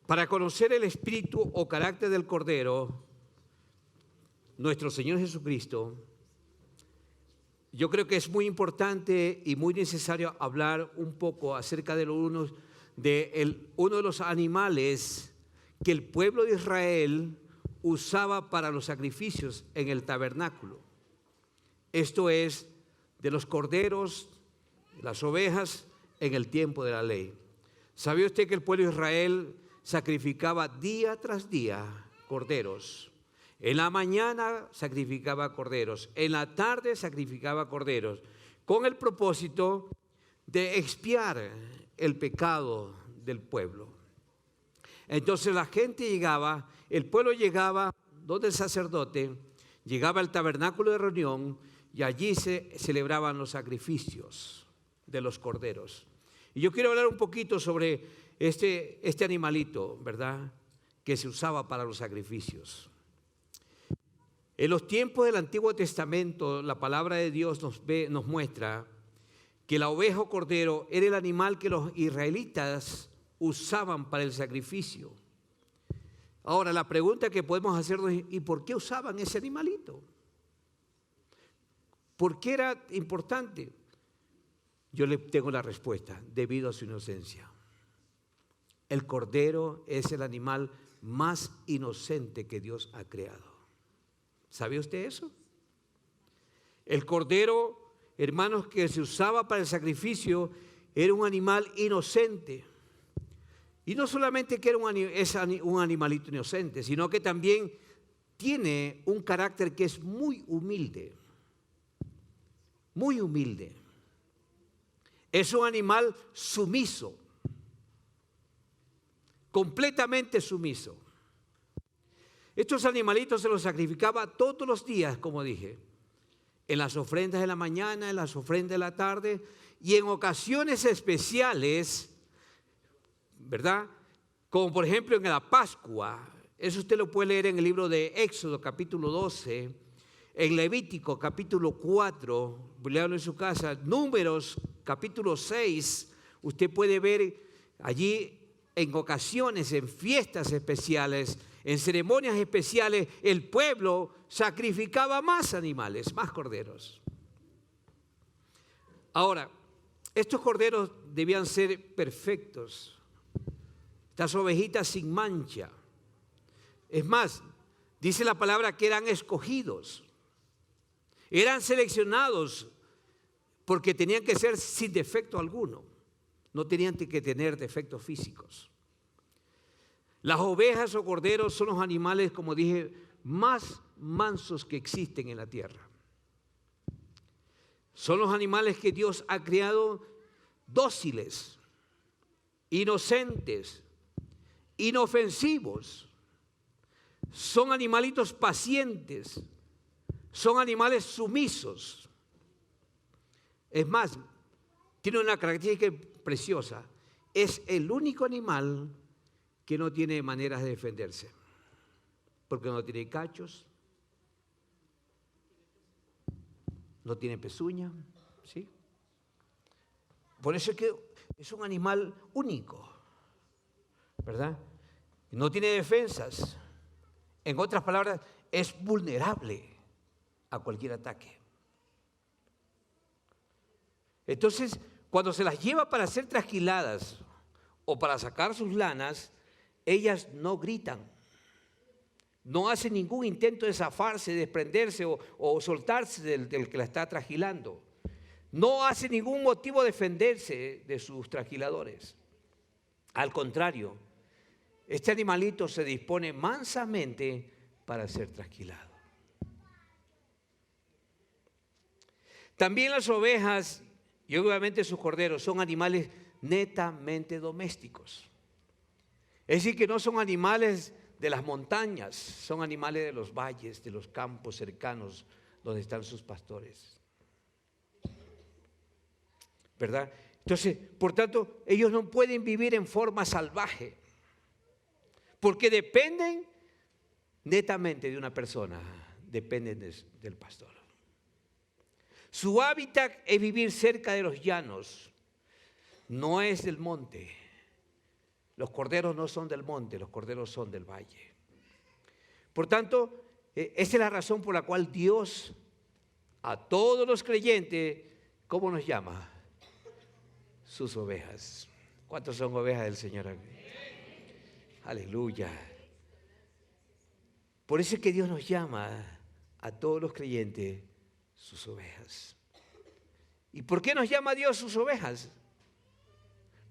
Para conocer el espíritu o carácter del Cordero, nuestro Señor Jesucristo, yo creo que es muy importante y muy necesario hablar un poco acerca de uno de los animales que el pueblo de Israel usaba para los sacrificios en el tabernáculo. Esto es, de los corderos, las ovejas en el tiempo de la ley. ¿Sabía usted que el pueblo de Israel sacrificaba día tras día corderos? En la mañana sacrificaba corderos, en la tarde sacrificaba corderos, con el propósito de expiar el pecado del pueblo. Entonces la gente llegaba, el pueblo llegaba donde el sacerdote, llegaba al tabernáculo de reunión y allí se celebraban los sacrificios de los corderos. Y yo quiero hablar un poquito sobre este animalito, ¿verdad?, que se usaba para los sacrificios. En los tiempos del Antiguo Testamento, la palabra de Dios nos muestra que la oveja o cordero era el animal que los israelitas usaban para el sacrificio. Ahora, la pregunta que podemos hacernos es: ¿y por qué usaban ese animalito? ¿Por qué era importante? Yo le tengo la respuesta: debido a su inocencia. El cordero es el animal más inocente que Dios ha creado. ¿Sabía usted eso? El cordero, hermanos, que se usaba para el sacrificio, era un animal inocente. Y no solamente que es un animalito inocente, sino que también tiene un carácter que es muy humilde. Muy humilde. Es un animal sumiso. Completamente sumiso. Estos animalitos se los sacrificaba todos los días, como dije, en las ofrendas de la mañana, en las ofrendas de la tarde y en ocasiones especiales, ¿verdad? Como por ejemplo en la Pascua. Eso usted lo puede leer en el libro de Éxodo capítulo 12, en Levítico capítulo 4, léalo en su casa, Números capítulo 6, usted puede ver allí en ocasiones, en fiestas especiales, en ceremonias especiales, el pueblo sacrificaba más animales, más corderos. Ahora, estos corderos debían ser perfectos, estas ovejitas sin mancha. Es más, dice la palabra que eran escogidos, eran seleccionados porque tenían que ser sin defecto alguno, no tenían que tener defectos físicos. Las ovejas o corderos son los animales, como dije, más mansos que existen en la tierra. Son los animales que Dios ha creado dóciles, inocentes, inofensivos. Son animalitos pacientes, son animales sumisos. Es más, tiene una característica preciosa. Es el único animal que no tiene maneras de defenderse, porque no tiene cachos, no tiene pezuña, ¿sí? Por eso es que es un animal único, ¿verdad? No tiene defensas. En otras palabras, es vulnerable a cualquier ataque. Entonces, cuando se las lleva para ser trasquiladas o para sacar sus lanas, ellas no gritan, no hacen ningún intento de zafarse, de desprenderse o soltarse del que la está trasquilando. No hace ningún motivo de defenderse de sus trasquiladores. Al contrario, este animalito se dispone mansamente para ser trasquilado. También las ovejas y obviamente sus corderos son animales netamente domésticos. Es decir, que no son animales de las montañas, son animales de los valles, de los campos cercanos donde están sus pastores. ¿Verdad? Entonces, por tanto, ellos no pueden vivir en forma salvaje, porque dependen netamente de una persona, dependen del pastor. Su hábitat es vivir cerca de los llanos, no es del monte. Los corderos no son del monte, los corderos son del valle. Por tanto, esa es la razón por la cual Dios a todos los creyentes, ¿cómo nos llama? Sus ovejas. ¿Cuántos son ovejas del Señor? Aleluya. Por eso es que Dios nos llama a todos los creyentes sus ovejas. ¿Y por qué nos llama Dios sus ovejas?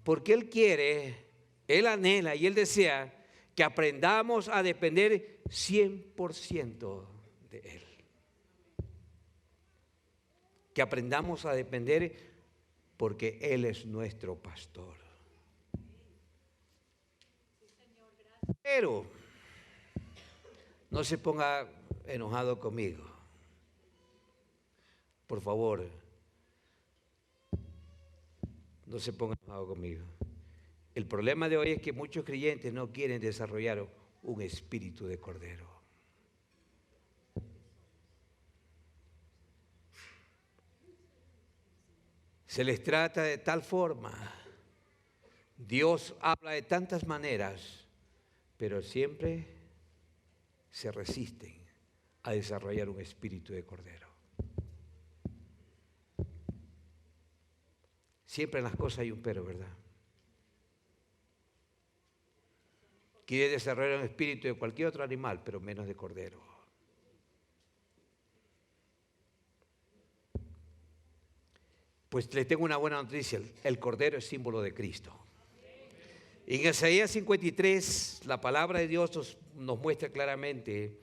Porque Él quiere, Él anhela y Él desea que aprendamos a depender 100% de Él. Que aprendamos a depender porque Él es nuestro pastor. Pero no se ponga enojado conmigo. Por favor, no se ponga enojado conmigo. El problema de hoy es que muchos creyentes no quieren desarrollar un espíritu de cordero. Se les trata de tal forma. Dios habla de tantas maneras, pero siempre se resisten a desarrollar un espíritu de cordero. Siempre en las cosas hay un pero, ¿verdad? Quiere desarrollar un espíritu de cualquier otro animal, pero menos de cordero. Pues les tengo una buena noticia, el cordero es símbolo de Cristo. En Isaías 53, la palabra de Dios nos muestra claramente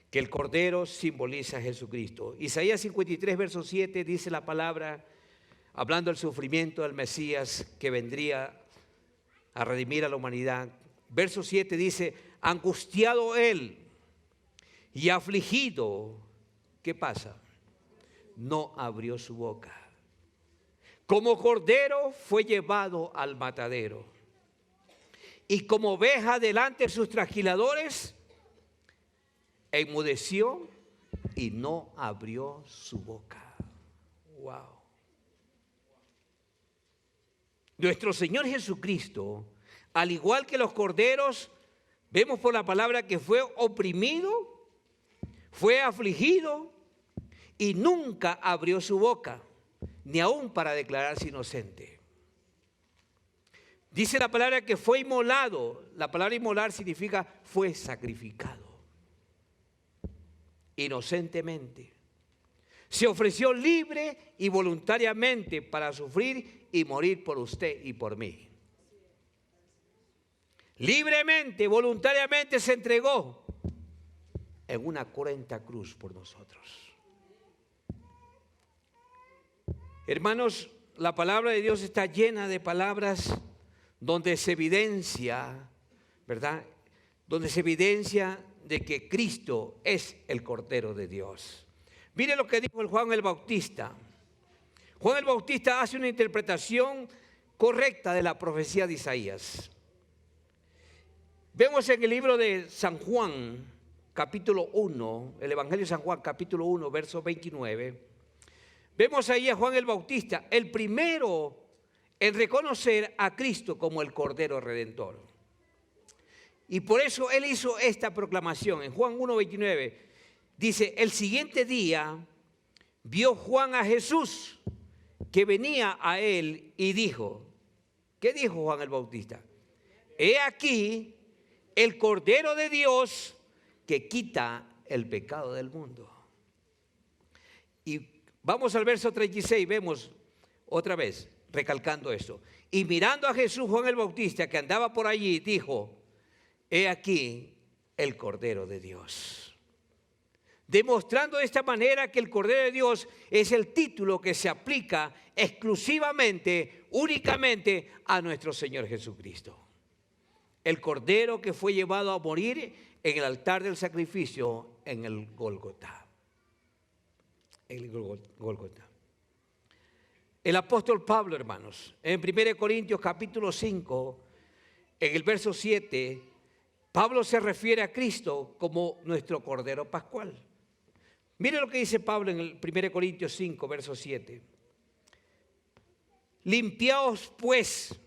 que el cordero simboliza a Jesucristo. Isaías 53, verso 7, dice la palabra, hablando del sufrimiento del Mesías que vendría a redimir a la humanidad. Verso 7 dice, angustiado él y afligido, ¿qué pasa? No abrió su boca. Como cordero fue llevado al matadero, y como oveja delante de sus trasquiladores, enmudeció y no abrió su boca. Wow. Nuestro Señor Jesucristo, al igual que los corderos, vemos por la palabra que fue oprimido, fue afligido y nunca abrió su boca, ni aún para declararse inocente. Dice la palabra que fue inmolado. La palabra inmolar significa fue sacrificado. Inocentemente. Se ofreció libre y voluntariamente para sufrir y morir por usted y por mí. Libremente, voluntariamente se entregó en una cruenta cruz por nosotros. Hermanos, la palabra de Dios está llena de palabras donde se evidencia, ¿verdad? Donde se evidencia de que Cristo es el Cordero de Dios. Mire lo que dijo el Juan el Bautista. Juan el Bautista hace una interpretación correcta de la profecía de Isaías. Vemos en el libro de San Juan, capítulo 1, el Evangelio de San Juan, capítulo 1, verso 29. Vemos ahí a Juan el Bautista, el primero en reconocer a Cristo como el Cordero Redentor. Y por eso él hizo esta proclamación. En Juan 1:29 dice, el siguiente día vio Juan a Jesús que venía a él y dijo, ¿qué dijo Juan el Bautista? He aquí el Cordero de Dios que quita el pecado del mundo. Y vamos al verso 36, vemos otra vez, recalcando esto. Y mirando a Jesús, Juan el Bautista, que andaba por allí, dijo, he aquí el Cordero de Dios. Demostrando de esta manera que el Cordero de Dios es el título que se aplica exclusivamente, únicamente a nuestro Señor Jesucristo. El Cordero que fue llevado a morir en el altar del sacrificio en el Gólgota. El Gólgota. El apóstol Pablo, hermanos, en 1 Corintios capítulo 5, en el verso 7, Pablo se refiere a Cristo como nuestro Cordero Pascual. Mire lo que dice Pablo en el 1 Corintios 5, verso 7. Limpiaos pues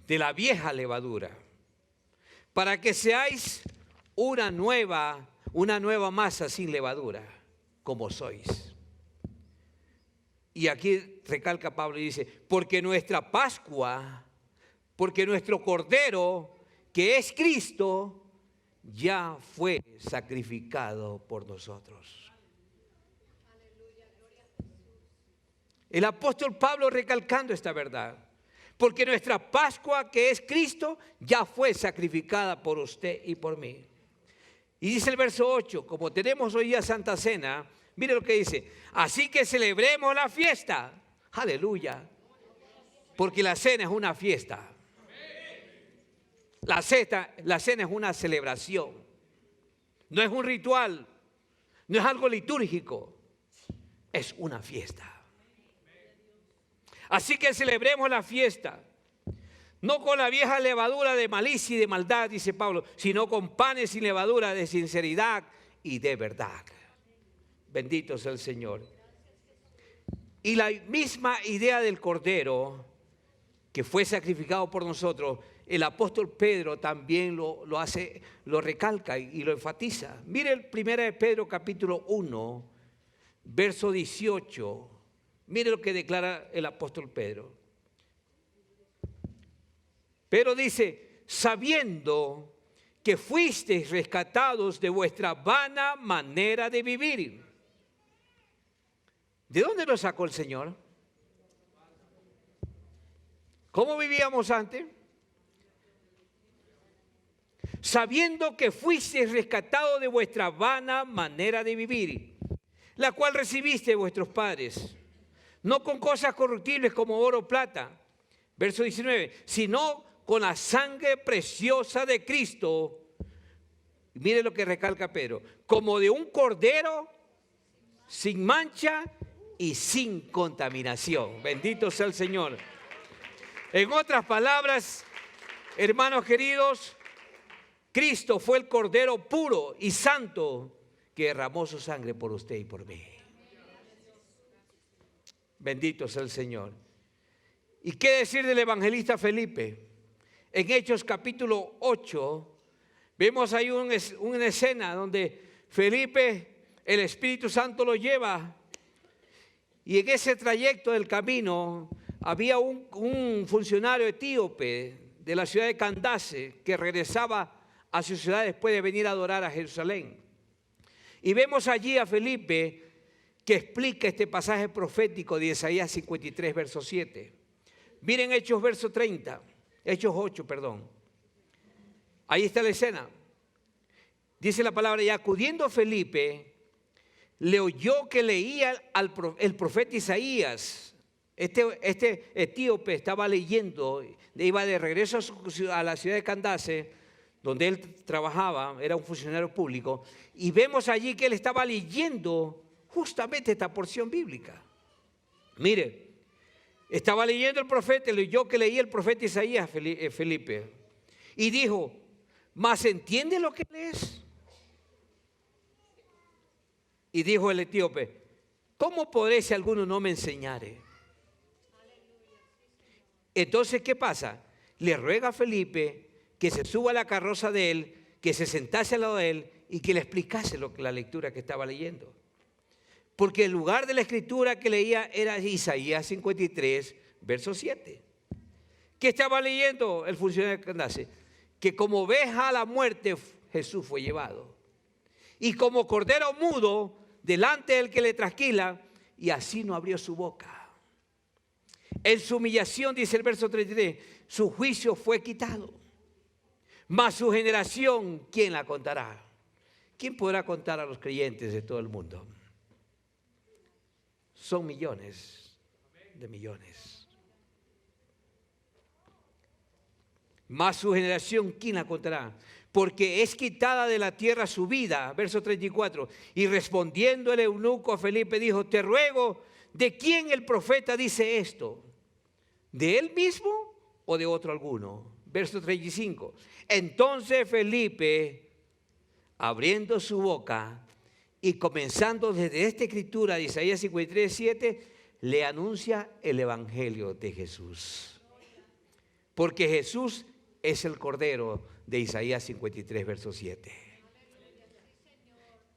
de la vieja levadura, para que seáis una nueva masa sin levadura, como sois. Y aquí recalca Pablo y dice, porque nuestra Pascua, porque nuestro Cordero, que es Cristo, ya fue sacrificado por nosotros. El apóstol Pablo recalcando esta verdad. Porque nuestra Pascua, que es Cristo, ya fue sacrificada por usted y por mí. Y dice el verso 8, como tenemos hoy día Santa Cena, mire lo que dice, así que celebremos la fiesta. Aleluya. Porque la cena es una fiesta. La cena es una celebración. No es un ritual, no es algo litúrgico, es una fiesta. Así que celebremos la fiesta, no con la vieja levadura de malicia y de maldad, dice Pablo, sino con panes sin levadura de sinceridad y de verdad. Bendito sea el Señor. Y la misma idea del Cordero que fue sacrificado por nosotros, el apóstol Pedro también lo hace, lo recalca y lo enfatiza. Mire el 1 de Pedro capítulo 1, verso 18. Mire lo que declara el apóstol Pedro. Pero dice, sabiendo que fuisteis rescatados de vuestra vana manera de vivir. ¿De dónde lo sacó el Señor? ¿Cómo vivíamos antes? Sabiendo que fuisteis rescatados de vuestra vana manera de vivir, la cual recibiste de vuestros padres, no con cosas corruptibles como oro o plata, verso 19, sino con la sangre preciosa de Cristo. Mire lo que recalca Pedro, como de un cordero sin mancha y sin contaminación. Bendito sea el Señor. En otras palabras, hermanos queridos, Cristo fue el cordero puro y santo que derramó su sangre por usted y por mí. Bendito sea el Señor. ¿Y qué decir del evangelista Felipe? En Hechos capítulo 8, vemos ahí una escena donde Felipe, el Espíritu Santo lo lleva. Y en ese trayecto del camino había un funcionario etíope de la ciudad de Candace que regresaba a su ciudad después de venir a adorar a Jerusalén. Y vemos allí a Felipe que explica este pasaje profético de Isaías 53, verso 7. Miren Hechos, verso 30. Hechos 8, perdón. Ahí está la escena. Dice la palabra, y acudiendo Felipe, le oyó que leía el profeta Isaías. Este etíope estaba leyendo, iba de regreso a la ciudad de Candace, donde él trabajaba, era un funcionario público, y vemos allí que él estaba leyendo justamente esta porción bíblica. Mire, estaba leyendo el profeta, leyó que leía el profeta Isaías, Felipe, y dijo, ¿mas entiende lo que lees? Y dijo el etíope, ¿cómo podré si alguno no me enseñare? Entonces, ¿qué pasa? Le ruega a Felipe que se suba a la carroza de él, que se sentase al lado de él y que le explicase la lectura que estaba leyendo. Porque el lugar de la escritura que leía era Isaías 53, verso 7. ¿Qué estaba leyendo el funcionario de Candace? Que como oveja a la muerte Jesús fue llevado. Y como cordero mudo delante del que le trasquila, y así no abrió su boca. En su humillación, dice el verso 33, su juicio fue quitado. Mas su generación, ¿quién la contará? ¿Quién podrá contar a los creyentes de todo el mundo? Son millones de millones. Mas su generación, ¿quién la contará? Porque es quitada de la tierra su vida. Verso 34. Y respondiendo el eunuco a Felipe dijo, te ruego, ¿de quién el profeta dice esto? ¿De él mismo o de otro alguno? Verso 35. Entonces Felipe, abriendo su boca y comenzando desde esta escritura de Isaías 53, 7, le anuncia el evangelio de Jesús. Porque Jesús es el Cordero de Isaías 53, verso 7.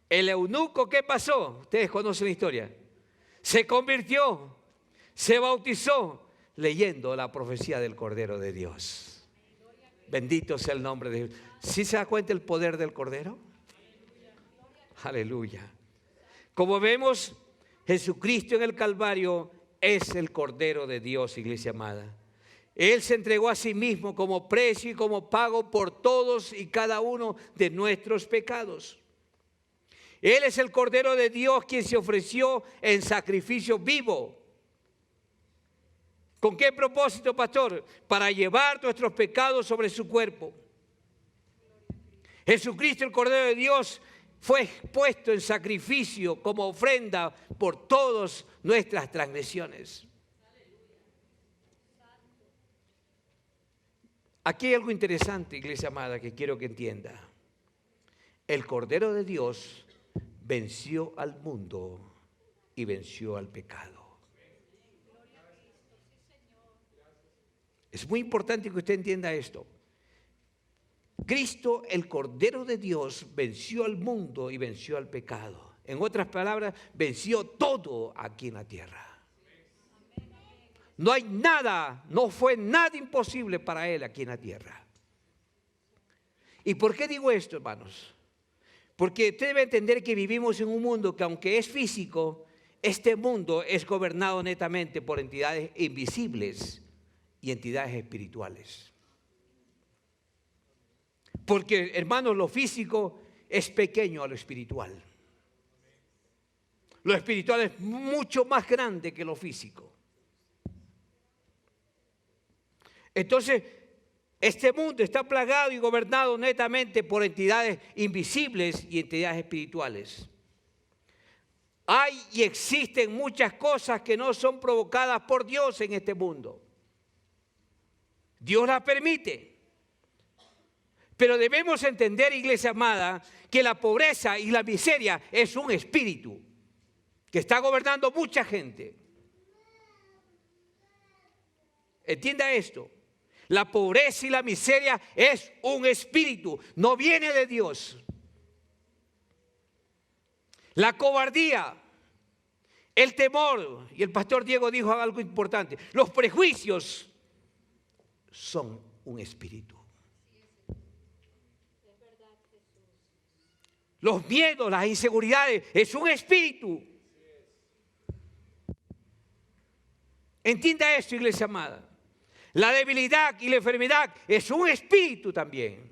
El eunuco, ¿qué pasó? Ustedes conocen la historia. Se convirtió, se bautizó, leyendo la profecía del Cordero de Dios. Bendito sea el nombre de Dios. ¿Sí se da cuenta el poder del Cordero? Aleluya. Como vemos, Jesucristo en el Calvario es el Cordero de Dios, iglesia amada. Él se entregó a sí mismo como precio y como pago por todos y cada uno de nuestros pecados. Él es el Cordero de Dios quien se ofreció en sacrificio vivo. ¿Con qué propósito, pastor? Para llevar nuestros pecados sobre su cuerpo. Jesucristo, el Cordero de Dios, fue expuesto en sacrificio como ofrenda por todas nuestras transgresiones. Aquí hay algo interesante, iglesia amada, que quiero que entienda. El Cordero de Dios venció al mundo y venció al pecado. Es muy importante que usted entienda esto. Cristo, el Cordero de Dios, venció al mundo y venció al pecado. En otras palabras, venció todo aquí en la tierra. No hay nada, no fue nada imposible para Él aquí en la tierra. ¿Y por qué digo esto, hermanos? Porque usted debe entender que vivimos en un mundo que, aunque es físico, este mundo es gobernado netamente por entidades invisibles y entidades espirituales. Porque, hermanos, lo físico es pequeño a lo espiritual. Lo espiritual es mucho más grande que lo físico. Entonces, este mundo está plagado y gobernado netamente por entidades invisibles y entidades espirituales. Hay y existen muchas cosas que no son provocadas por Dios en este mundo. Dios las permite. Pero debemos entender, iglesia amada, que la pobreza y la miseria es un espíritu que está gobernando mucha gente. Entienda esto. La pobreza y la miseria es un espíritu, no viene de Dios. La cobardía, el temor, y el pastor Diego dijo algo importante, los prejuicios son un espíritu. Los miedos, las inseguridades, es un espíritu. Entienda esto, iglesia amada. La debilidad y la enfermedad es un espíritu también.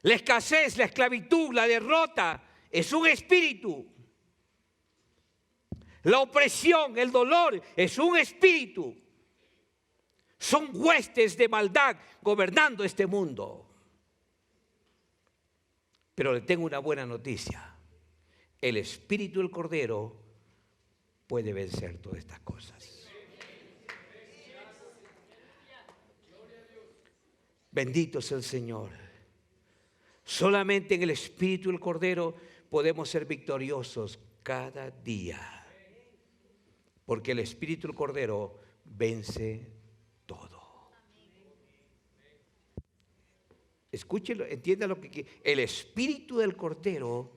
La escasez, la esclavitud, la derrota es un espíritu. La opresión, el dolor es un espíritu. Son huestes de maldad gobernando este mundo. Pero le tengo una buena noticia. El espíritu del Cordero puede vencer todas estas cosas. Bendito sea el Señor. Solamente en el espíritu del Cordero podemos ser victoriosos cada día. Porque el espíritu del Cordero vence todo. Escúchelo, entienda lo que quiere. El espíritu del Cordero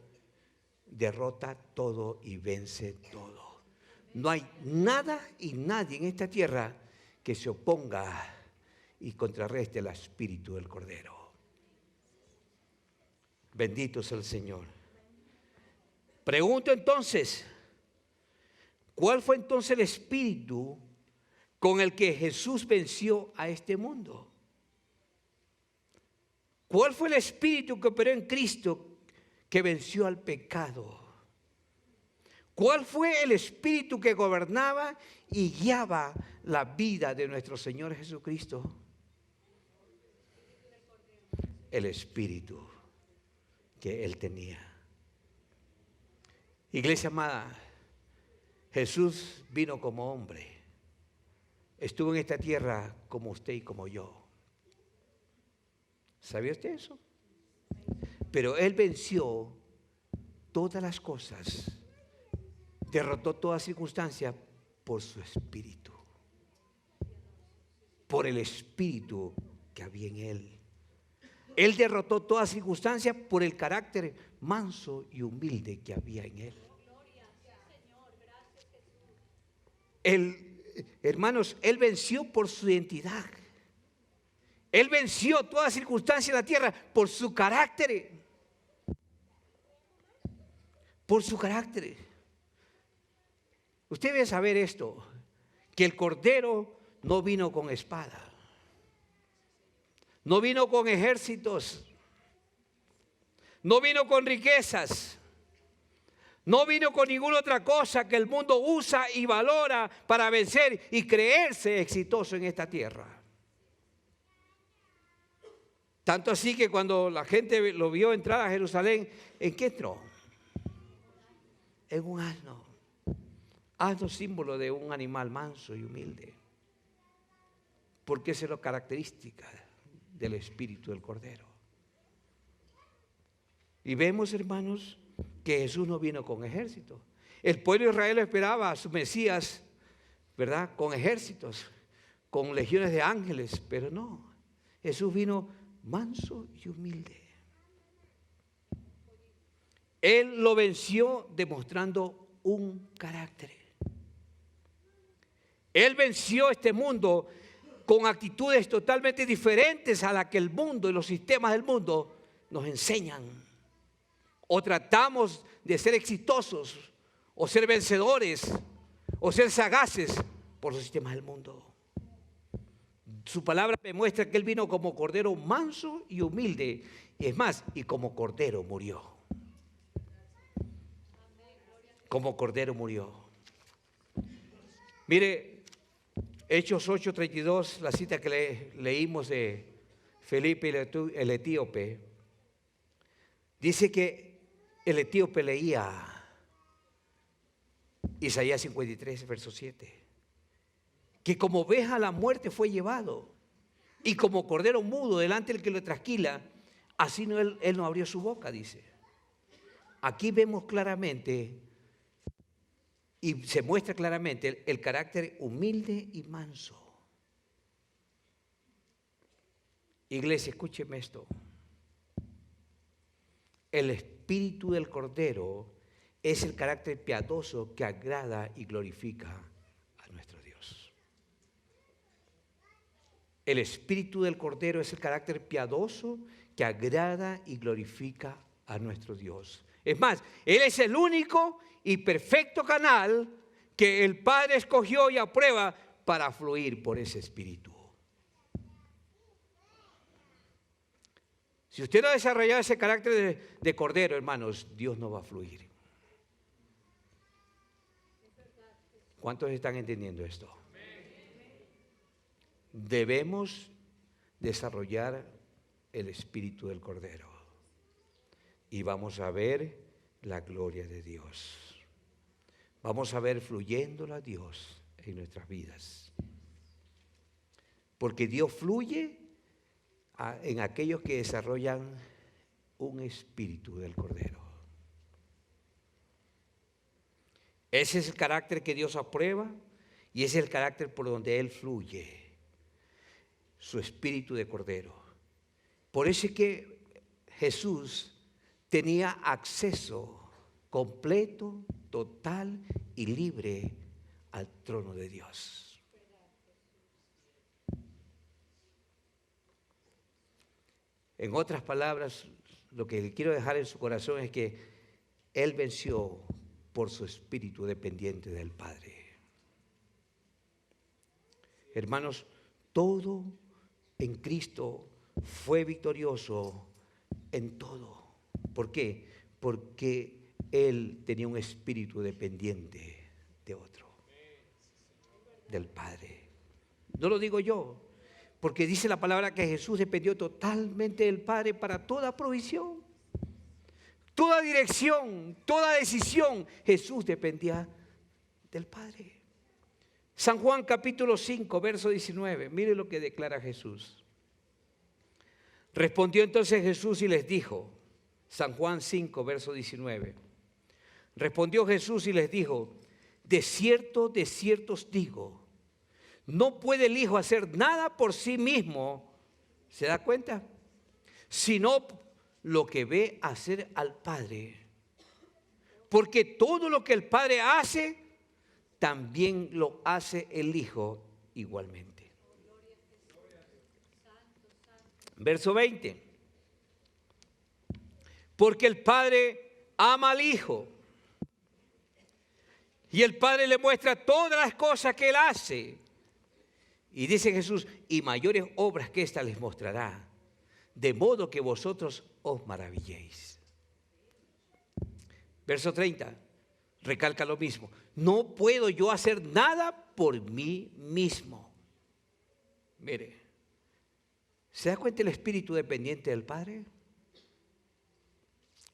derrota todo y vence todo. No hay nada y nadie en esta tierra que se oponga y contrarreste el espíritu del Cordero. Bendito sea el Señor. Pregunto entonces, ¿cuál fue entonces el espíritu con el que Jesús venció a este mundo? ¿Cuál fue el espíritu que operó en Cristo que venció al pecado? ¿Cuál fue el espíritu que gobernaba y guiaba la vida de nuestro Señor Jesucristo? El espíritu que Él tenía. Iglesia amada, Jesús vino como hombre. Estuvo en esta tierra como usted y como yo. ¿Sabía usted eso? Pero Él venció todas las cosas, derrotó toda circunstancia por su espíritu. por el espíritu que había en él. Él derrotó toda circunstancia por el carácter manso y humilde que había en él. Hermanos, él venció por su identidad. Él venció toda circunstancia en la tierra por su carácter. Por su carácter. Usted debe saber esto, que el Cordero no vino con espada. No vino con ejércitos. No vino con riquezas. No vino con ninguna otra cosa que el mundo usa y valora para vencer y creerse exitoso en esta tierra. Tanto así que cuando la gente lo vio entrar a Jerusalén, ¿en qué entró? En un asno. Asno, símbolo de un animal manso y humilde. Porque esa es la característica del espíritu del Cordero. Y vemos, hermanos, que Jesús no vino con ejército. El pueblo de Israel esperaba a su Mesías, ¿verdad? Con ejércitos, con legiones de ángeles, pero no. Jesús vino manso y humilde. Él lo venció demostrando un carácter. Él venció este mundo con actitudes totalmente diferentes a las que el mundo y los sistemas del mundo nos enseñan. O tratamos de ser exitosos, o ser vencedores, o ser sagaces por los sistemas del mundo. Su palabra me muestra que Él vino como cordero manso y humilde. Y es más, y como cordero murió. Como cordero murió. Mire, Hechos 8:32, la cita que leímos de Felipe el etíope, dice que el etíope leía Isaías 53, verso 7, que como oveja a la muerte fue llevado, y como cordero mudo delante del que lo trasquila, así no él no abrió su boca, dice. Aquí vemos claramente y se muestra claramente el carácter humilde y manso. Iglesia, escúcheme esto. El espíritu del Cordero es el carácter piadoso que agrada y glorifica a nuestro Dios. El espíritu del Cordero es el carácter piadoso que agrada y glorifica a nuestro Dios. Es más, Él es el único y perfecto canal que el Padre escogió y aprueba para fluir por ese espíritu. Si usted no ha desarrollado ese carácter de Cordero, hermanos, Dios no va a fluir. ¿Cuántos están entendiendo esto? Debemos desarrollar el espíritu del Cordero y vamos a ver la gloria de Dios. Vamos a ver fluyéndolo a Dios en nuestras vidas. Porque Dios fluye en aquellos que desarrollan un espíritu del Cordero. Ese es el carácter que Dios aprueba y ese es el carácter por donde Él fluye, su espíritu de Cordero. Por eso es que Jesús tenía acceso completo, total y libre al trono de Dios. En otras palabras, lo que quiero dejar en su corazón es que Él venció por su espíritu dependiente del Padre. Hermanos, todo en Cristo fue victorioso en todo. ¿Por qué? Porque Él tenía un espíritu dependiente de otro, del Padre. No lo digo yo, porque dice la palabra que Jesús dependió totalmente del Padre para toda provisión, toda dirección, toda decisión. Jesús dependía del Padre. San Juan capítulo 5, verso 19. Mire lo que declara Jesús. Respondió entonces Jesús y les dijo, San Juan 5, verso 19. Respondió Jesús y les dijo, de cierto os digo, No puede el Hijo hacer nada por sí mismo, ¿se da cuenta? Sino lo que ve hacer al Padre. Porque todo lo que el Padre hace, también lo hace el Hijo igualmente. Verso 20. Porque el Padre ama al Hijo. Y el Padre le muestra todas las cosas que Él hace. Y dice Jesús, y mayores obras que ésta les mostrará, de modo que vosotros os maravilléis. Verso 30, recalca lo mismo. No puedo yo hacer nada por mí mismo. Mire, ¿se da cuenta el espíritu dependiente del Padre?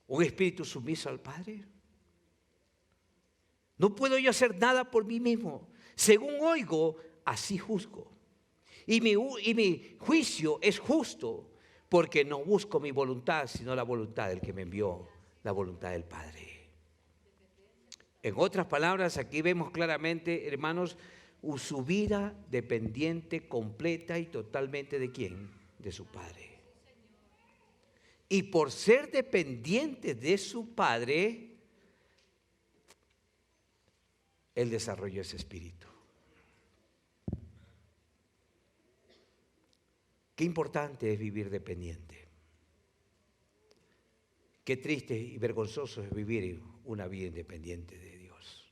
¿Un espíritu sumiso al Padre? No puedo yo hacer nada por mí mismo. Según oigo, así juzgo. Y mi juicio es justo, porque no busco mi voluntad, sino la voluntad del que me envió, la voluntad del Padre. En otras palabras, aquí vemos claramente, hermanos, su vida dependiente completa y totalmente ¿de quién? De su Padre. Y por ser dependiente de su Padre, Él desarrolló ese espíritu. Qué importante es vivir dependiente. Qué triste y vergonzoso es vivir una vida independiente de Dios.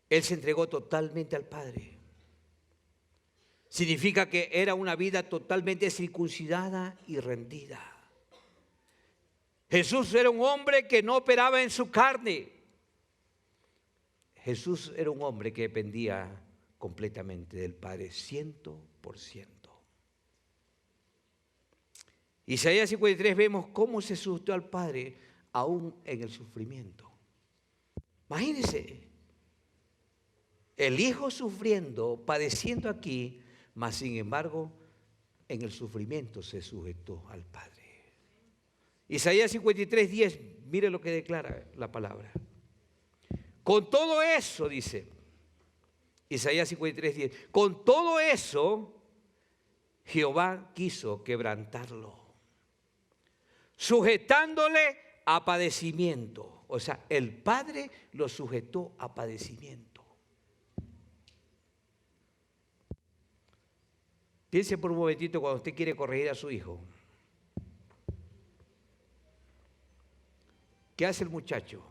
Él se entregó totalmente al Padre. Significa que era una vida totalmente circuncidada y rendida. Jesús era un hombre que no operaba en su carne. Jesús era un hombre que dependía completamente del Padre, 100%. Isaías 53 vemos cómo se sujetó al Padre aún en el sufrimiento. Imagínense, el Hijo sufriendo, padeciendo aquí, mas sin embargo en el sufrimiento se sujetó al Padre. Isaías 53, 10, mire lo que declara la palabra. Con todo eso, dice Isaías 53, 10, con todo eso Jehová quiso quebrantarlo, sujetándole a padecimiento. O sea, el Padre lo sujetó a padecimiento. Piense por un momentito cuando usted quiere corregir a su hijo. ¿Qué hace el muchacho?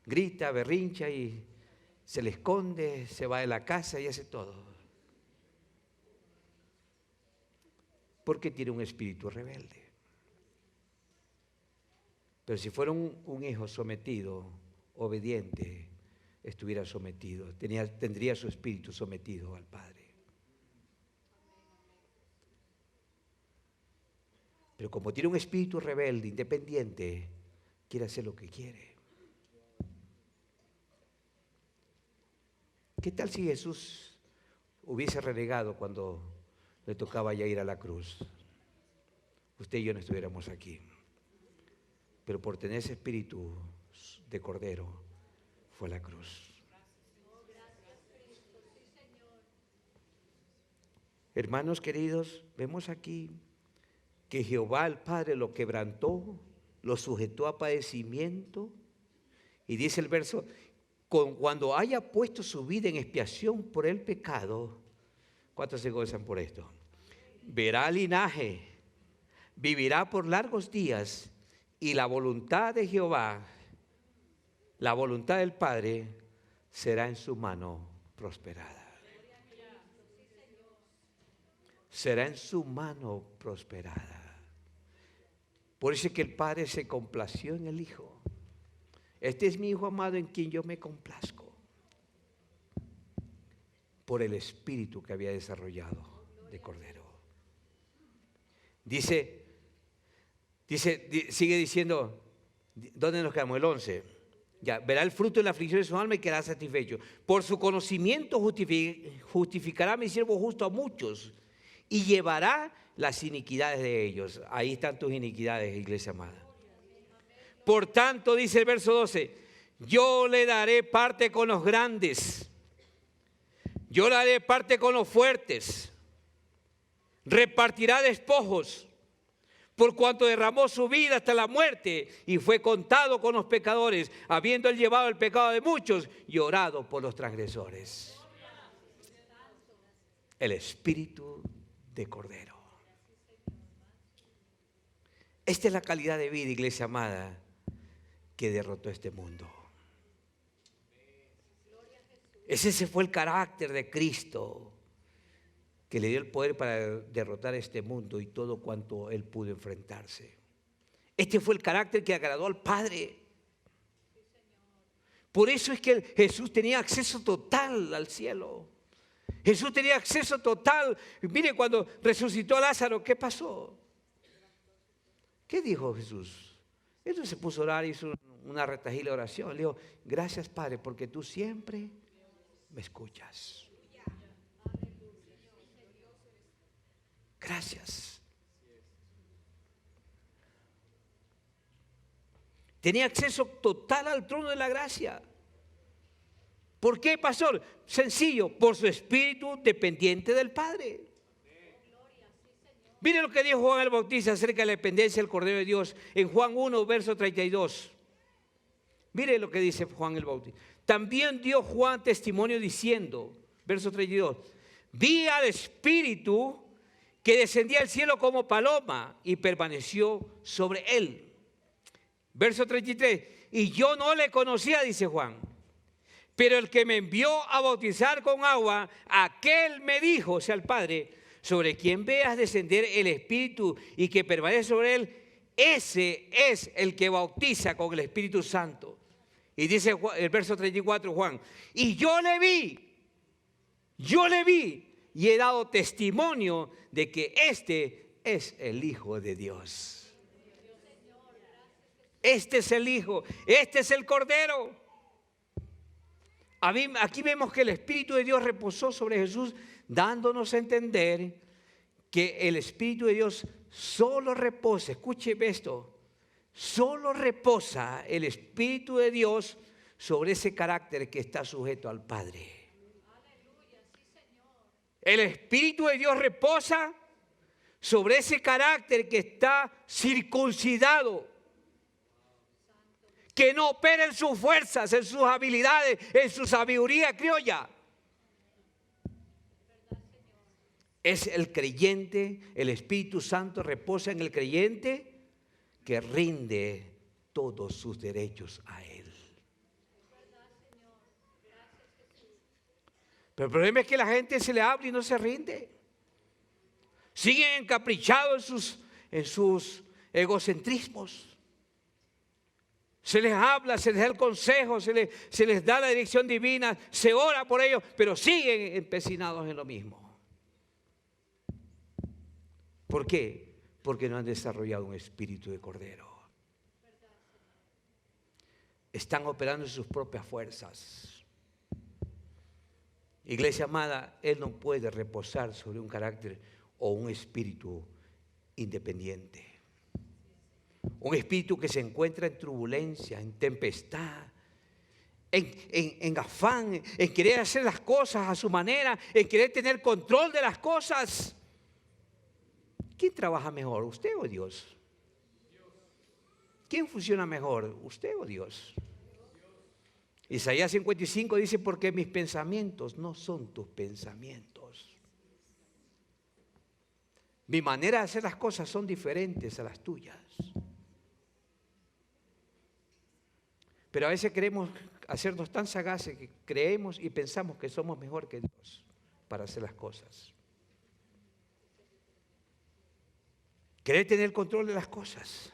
Grita, berrincha y se le esconde, se va de la casa y hace todo. Porque tiene un espíritu rebelde. Pero si fuera un hijo sometido, obediente, estuviera sometido, tendría su espíritu sometido al Padre. Pero como tiene un espíritu rebelde, independiente, quiere hacer lo que quiere. ¿Qué tal si Jesús hubiese renegado cuando le tocaba ya ir a la cruz? Usted y yo no estuviéramos aquí. Pero por tener ese espíritu de cordero, fue a la cruz. Hermanos queridos, vemos aquí que Jehová el Padre lo quebrantó, lo sujetó a padecimiento. Y dice el verso, cuando haya puesto su vida en expiación por el pecado, ¿cuántos se gozan por esto? Verá linaje, vivirá por largos días, y la voluntad de Jehová, la voluntad del Padre, será en su mano prosperada. Será en su mano prosperada. Por eso es que el Padre se complació en el Hijo. Este es mi Hijo amado en quien yo me complazco. Por el espíritu que había desarrollado de Cordero. Sigue diciendo, ¿dónde nos quedamos? El 11. Ya, verá el fruto de la aflicción de su alma y quedará satisfecho. Por su conocimiento justificará a mi siervo justo a muchos y llevará las iniquidades de ellos. Ahí están tus iniquidades, iglesia amada. Por tanto, dice el verso 12, Yo le daré parte con los grandes. Yo le daré parte con los fuertes. Repartirá despojos, por cuanto derramó su vida hasta la muerte y fue contado con los pecadores, habiendo él llevado el pecado de muchos y orado por los transgresores. El espíritu de Cordero. Esta es la calidad de vida, iglesia amada, que derrotó este mundo. Ese fue el carácter de Cristo, que le dio el poder para derrotar este mundo y todo cuanto él pudo enfrentarse. Este fue el carácter que agradó al Padre. Por eso es que Jesús tenía acceso total al cielo. Jesús tenía acceso total. Mire, cuando resucitó a Lázaro, ¿qué pasó? ¿Qué dijo Jesús? Él no se puso a orar, hizo una retahíla oración. Le dijo, gracias Padre, porque tú siempre me escuchas. Gracias. Tenía acceso total al trono de la gracia. ¿Por qué, pastor? Sencillo, por su espíritu dependiente del Padre. Mire lo que dijo Juan el Bautista acerca de la dependencia del Cordero de Dios en Juan 1, verso 32. Mire lo que dice Juan el Bautista. También dio Juan testimonio diciendo, verso 32, vi al Espíritu que descendía al cielo como paloma y permaneció sobre él. Verso 33, y yo no le conocía, dice Juan, pero el que me envió a bautizar con agua, aquel me dijo, o sea, el Padre, sobre quien veas descender el Espíritu y que permanece sobre él, ese es el que bautiza con el Espíritu Santo. Y dice el verso 34, Juan, y yo le vi y he dado testimonio de que este es el Hijo de Dios. Este es el Hijo, este es el Cordero. Aquí vemos que el Espíritu de Dios reposó sobre Jesús, dándonos a entender que el Espíritu de Dios solo reposa, escúcheme esto, solo reposa el Espíritu de Dios sobre ese carácter que está sujeto al Padre. El Espíritu de Dios reposa sobre ese carácter que está circuncidado, que no opera en sus fuerzas, en sus habilidades, en su sabiduría criolla. Es el creyente, el Espíritu Santo reposa en el creyente que rinde todos sus derechos a Él. Pero el problema es que la gente se le habla y no se rinde. Siguen encaprichados en sus egocentrismos. Se les habla, se les da el consejo, se les da la dirección divina, se ora por ellos, pero siguen empecinados en lo mismo. ¿Por qué? Porque no han desarrollado un espíritu de Cordero. Están operando en sus propias fuerzas. Iglesia amada, Él no puede reposar sobre un carácter o un espíritu independiente. Un espíritu que se encuentra en turbulencia, en tempestad, en afán, en querer hacer las cosas a su manera, en querer tener control de las cosas. ¿Quién trabaja mejor, usted o Dios? ¿Quién funciona mejor, usted o Dios? Isaías 55 dice, porque mis pensamientos no son tus pensamientos. Mi manera de hacer las cosas son diferentes a las tuyas. Pero a veces queremos hacernos tan sagaces que creemos y pensamos que somos mejor que Dios para hacer las cosas. Querer tener control de las cosas.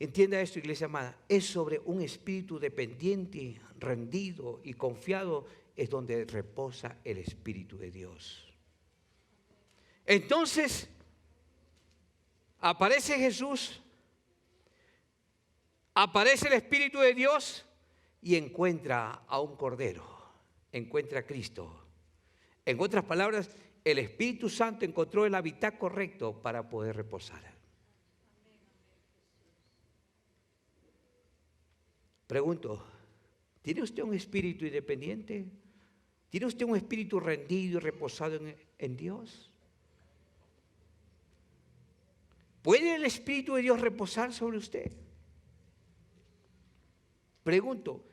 Entienda esto, iglesia amada, es sobre un espíritu dependiente, rendido y confiado, es donde reposa el Espíritu de Dios. Entonces, aparece Jesús, aparece el Espíritu de Dios y encuentra a un Cordero, encuentra a Cristo. En otras palabras, el Espíritu Santo encontró el hábitat correcto para poder reposar. Pregunto, ¿tiene usted un espíritu independiente? ¿Tiene usted un espíritu rendido y reposado en Dios? ¿Puede el Espíritu de Dios reposar sobre usted? Pregunto,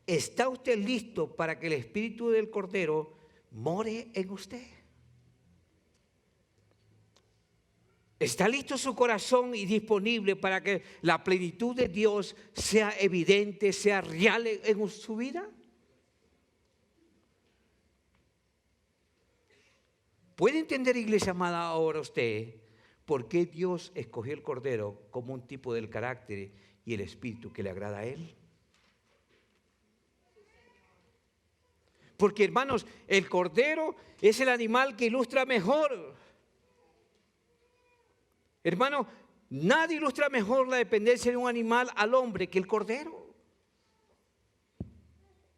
¿está usted listo para que el Espíritu del Cordero more en usted? ¿Está listo su corazón y disponible para que la plenitud de Dios sea evidente, sea real en su vida? ¿Puede entender, iglesia amada, ahora usted por qué Dios escogió el Cordero como un tipo del carácter y el espíritu que le agrada a Él? Porque, hermanos, el Cordero es el animal que ilustra mejor. Hermano, nadie ilustra mejor la dependencia de un animal al hombre que el Cordero.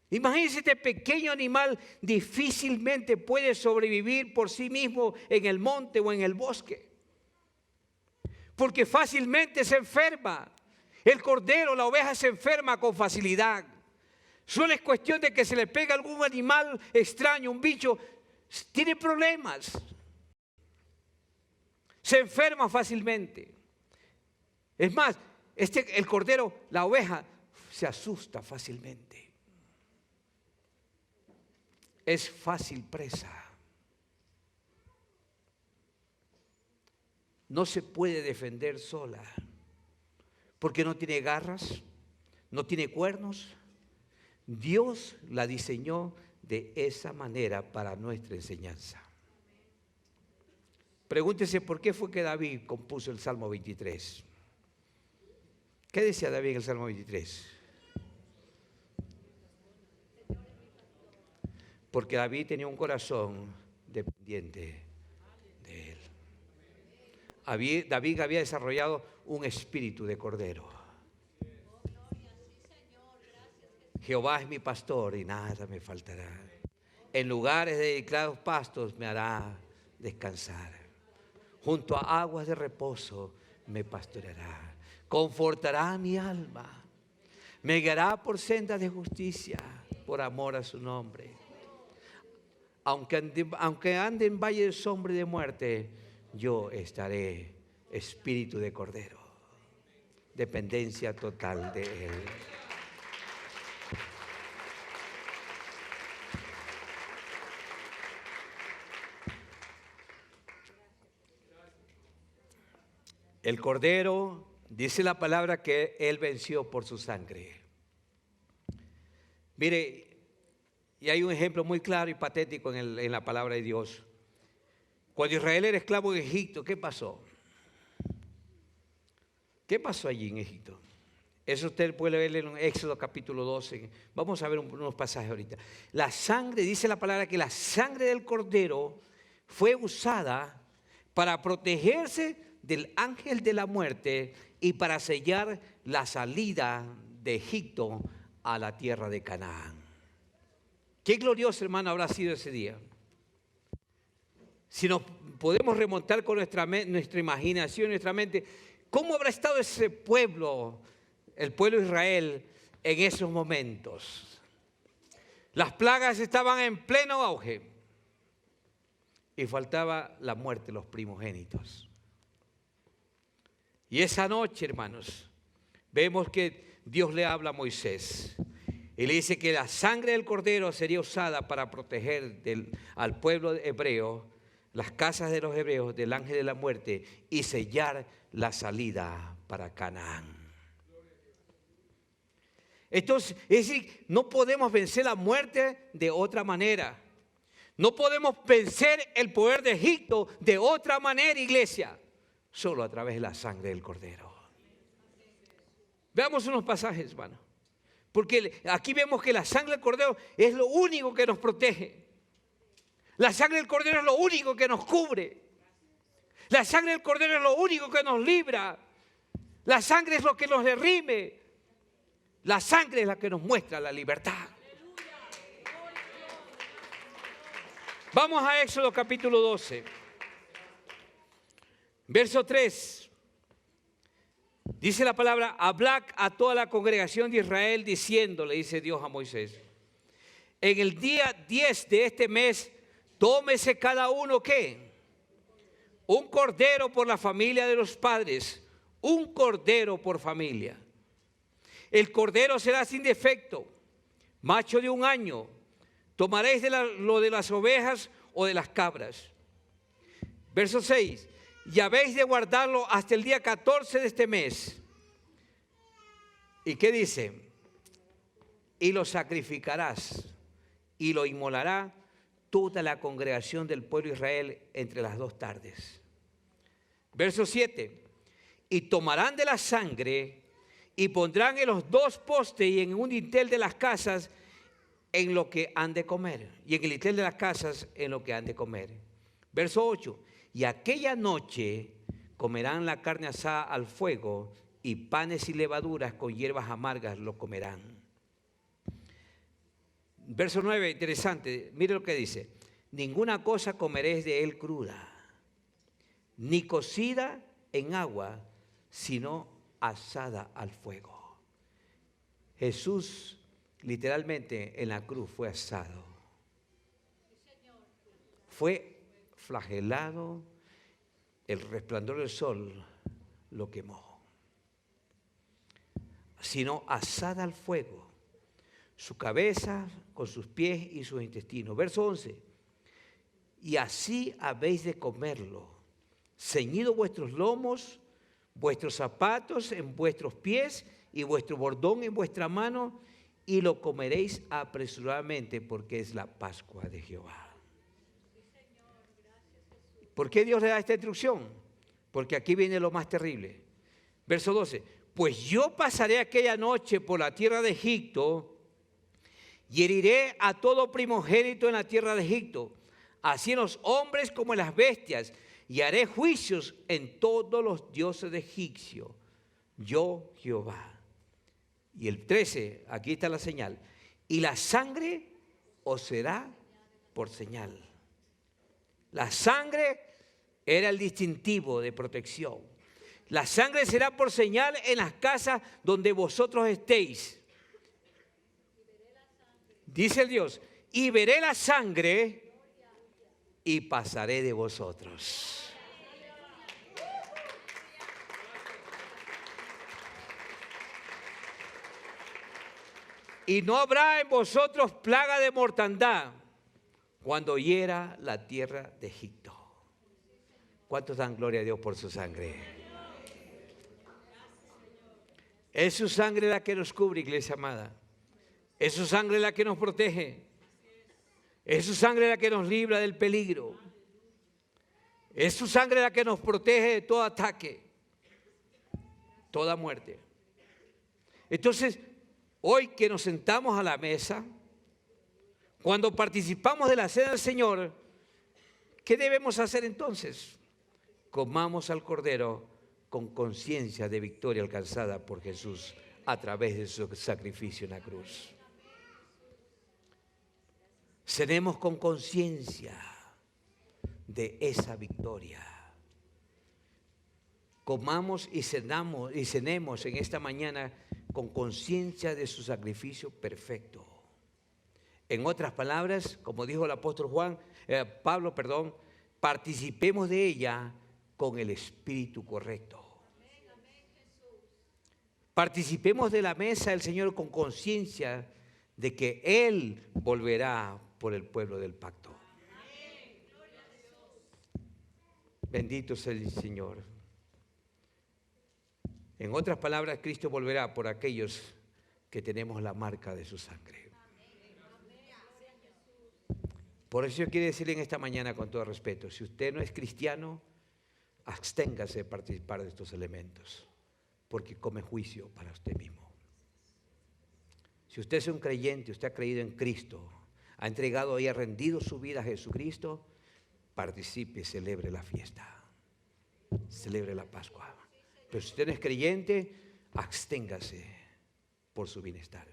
Imagínense, este pequeño animal difícilmente puede sobrevivir por sí mismo en el monte o en el bosque, porque fácilmente se enferma. El cordero, la oveja, se enferma con facilidad. Solo es cuestión de que se le pega algún animal extraño, un bicho, tiene problemas. Se enferma fácilmente. Es más, el cordero, la oveja, se asusta fácilmente. Es fácil presa. No se puede defender sola, porque no tiene garras, no tiene cuernos. Dios la diseñó de esa manera para nuestra enseñanza. Pregúntese por qué fue que David compuso el Salmo 23. ¿Qué decía David en el Salmo 23? Porque David tenía un corazón dependiente de él. David había desarrollado un espíritu de cordero. Jehová es mi pastor y nada me faltará. En lugares de dedicados pastos me hará descansar. Junto a aguas de reposo me pastoreará. Confortará mi alma. Me guiará por sendas de justicia, por amor a su nombre. Aunque ande en valle de sombra y de muerte, yo estaré. Espíritu de cordero. Dependencia total de Él. El cordero, dice la palabra que Él venció por su sangre. Mire, y hay un ejemplo muy claro y patético en la palabra de Dios. Cuando Israel era esclavo en Egipto, ¿qué pasó? ¿Qué pasó allí en Egipto? Eso usted puede verlo en Éxodo capítulo 12. Vamos a ver unos pasajes ahorita. La sangre, dice la palabra que la sangre del cordero fue usada para protegerse del ángel de la muerte y para sellar la salida de Egipto a la tierra de Canaán. Qué glorioso, hermano, habrá sido ese día. Si nos podemos remontar con nuestra imaginación, nuestra mente, ¿cómo habrá estado ese pueblo, el pueblo de Israel, en esos momentos? Las plagas estaban en pleno auge y faltaba la muerte de los primogénitos. Y esa noche, hermanos, vemos que Dios le habla a Moisés y le dice que la sangre del cordero sería usada para proteger al pueblo hebreo, las casas de los hebreos, del ángel de la muerte y sellar la salida para Canaán. Entonces, es decir, no podemos vencer la muerte de otra manera. No podemos vencer el poder de Egipto de otra manera, iglesia. Solo a través de la sangre del cordero. Veamos unos pasajes, hermano. Porque aquí vemos que la sangre del cordero es lo único que nos protege. La sangre del cordero es lo único que nos cubre. La sangre del cordero es lo único que nos libra. La sangre es lo que nos derrime. La sangre es la que nos muestra la libertad. Vamos a Éxodo capítulo 12. Verso 3. Dice la palabra, hablad a toda la congregación de Israel diciendo, le dice Dios a Moisés, en el día 10 de este mes, tómese cada uno, ¿qué? Un cordero por la familia de los padres, un cordero por familia. El cordero será sin defecto, macho de 1 año. Tomaréis lo de las ovejas o de las cabras. Verso 6. Y habéis de guardarlo hasta el día 14 de este mes. ¿Y qué dice? Y lo sacrificarás y lo inmolará toda la congregación del pueblo de Israel entre las 2 tardes. Verso 7. Y tomarán de la sangre y pondrán en los 2 postes y en un dintel de las casas en lo que han de comer. Y en el dintel de las casas en lo que han de comer. Verso 8. Y aquella noche comerán la carne asada al fuego y panes y levaduras con hierbas amargas lo comerán. Verso 9, interesante. Mire lo que dice. Ninguna cosa comeréis de él cruda, ni cocida en agua, sino asada al fuego. Jesús literalmente en la cruz fue asado. Fue flagelado, el resplandor del sol lo quemó. Sino asada al fuego, su cabeza con sus pies y sus intestinos. Verso 11. Y así habéis de comerlo, ceñido vuestros lomos, vuestros zapatos en vuestros pies y vuestro bordón en vuestra mano, y lo comeréis apresuradamente porque es la Pascua de Jehová. ¿Por qué Dios le da esta instrucción? Porque aquí viene lo más terrible. Verso 12. Pues yo pasaré aquella noche por la tierra de Egipto y heriré a todo primogénito en la tierra de Egipto, así en los hombres como en las bestias, y haré juicios en todos los dioses de Egipcio. Yo, Jehová. Y el 13, aquí está la señal. Y la sangre os será por señal. La sangre era el distintivo de protección. La sangre será por señal en las casas donde vosotros estéis. Dice el Dios, y veré la sangre y pasaré de vosotros. Y no habrá en vosotros plaga de mortandad cuando hiera la tierra de Egipto. ¿Cuántos dan gloria a Dios por su sangre? Es su sangre la que nos cubre, iglesia amada. Es su sangre la que nos protege. Es su sangre la que nos libra del peligro. Es su sangre la que nos protege de todo ataque, toda muerte. Entonces, hoy que nos sentamos a la mesa, cuando participamos de la cena del Señor, ¿qué debemos hacer entonces? Comamos al Cordero con conciencia de victoria alcanzada por Jesús a través de su sacrificio en la cruz. Cenemos con conciencia de esa victoria. Comamos y cenemos en esta mañana con conciencia de su sacrificio perfecto. En otras palabras, como dijo el apóstol Pablo, participemos de ella con el espíritu correcto. Participemos de la mesa del Señor con conciencia de que Él volverá por el pueblo del pacto. Bendito sea el Señor. En otras palabras, Cristo volverá por aquellos que tenemos la marca de su sangre. Por eso yo quiero decirle en esta mañana con todo respeto, si usted no es cristiano, absténgase de participar de estos elementos, porque come juicio para usted mismo. Si usted es un creyente, usted ha creído en Cristo, ha entregado y ha rendido su vida a Jesucristo, participe, celebre la fiesta, celebre la Pascua. Pero si usted no es creyente, absténgase por su bienestar.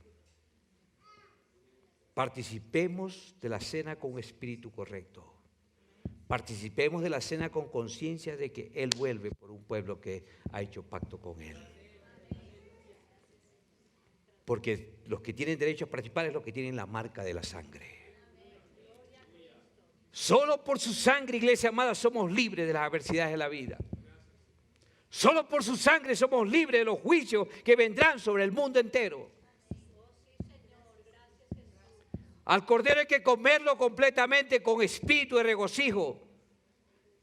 Participemos de la cena con espíritu correcto. Participemos de la cena con conciencia de que Él vuelve por un pueblo que ha hecho pacto con Él. Porque los que tienen derecho a participar es los que tienen la marca de la sangre. Solo por su sangre, iglesia amada, somos libres de las adversidades de la vida. Solo por su sangre somos libres de los juicios que vendrán sobre el mundo entero. Al Cordero hay que comerlo completamente con espíritu de regocijo,